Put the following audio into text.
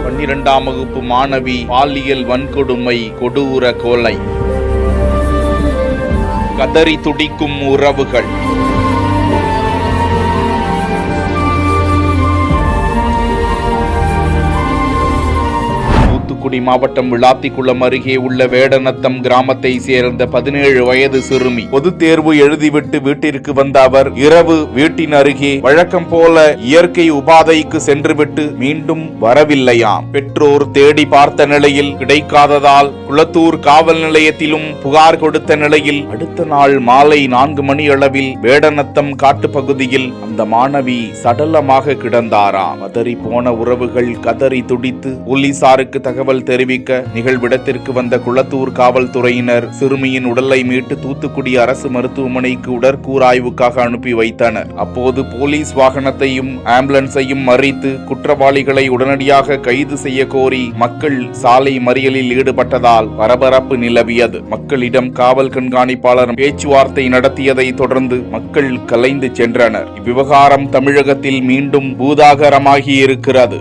12ஆம் வகுப்பு மாணவி பாலியல் வன்கொடுமை, கொடூர கொலை. கதறி துடிக்கும் உறவுகள். தூத்துக்குடி மாவட்டம் விளாத்திக்குளம் அருகே உள்ள வேடநத்தம் கிராமத்தை சேர்ந்த 17 வயது சிறுமி பொதுத் தேர்வு எழுதிவிட்டு வீட்டிற்கு வந்த அவர் இரவு வீட்டின் அருகே வழக்கம் போல இயற்கை உபாதைக்கு சென்றுவிட்டு மீண்டும் வரவில்லையாம். பெற்றோர் தேடி பார்த்த நிலையில் கிடைக்காததால் குளத்தூர் காவல் நிலையத்திலும் புகார் கொடுத்த நிலையில் அடுத்த நாள் மாலை 4 மணி அளவில் வேடநத்தம் காட்டுப்பகுதியில் அந்த மாணவி சடலமாக கிடந்தாராம். கதறி போன உறவுகள் கதறி துடித்து போலீசாருக்கு தகவல் தெரிவிக்க நிகழ்விடத்திற்கு வந்த குளத்தூர் காவல்துறையினர் சிறுமியின் உடலை மீட்டு தூத்துக்குடி அரசு மருத்துவமனைக்கு உடற்கூறாய்வுக்காக அனுப்பி வைத்தனர். அப்போது போலீஸ் வாகனத்தையும் ஆம்புலன்ஸையும் மறித்து குற்றவாளிகளை உடனடியாக கைது செய்ய கோரி மக்கள் சாலை மறியலில் ஈடுபட்டதால் பரபரப்பு நிலவியது. மக்களிடம் காவல் கண்காணிப்பாளர் பேச்சுவார்த்தை நடத்தியதை தொடர்ந்து மக்கள் கலைந்து சென்றனர். இவ்விவகாரம் தமிழகத்தில் மீண்டும் பூதாகரமாகி இருக்கிறது.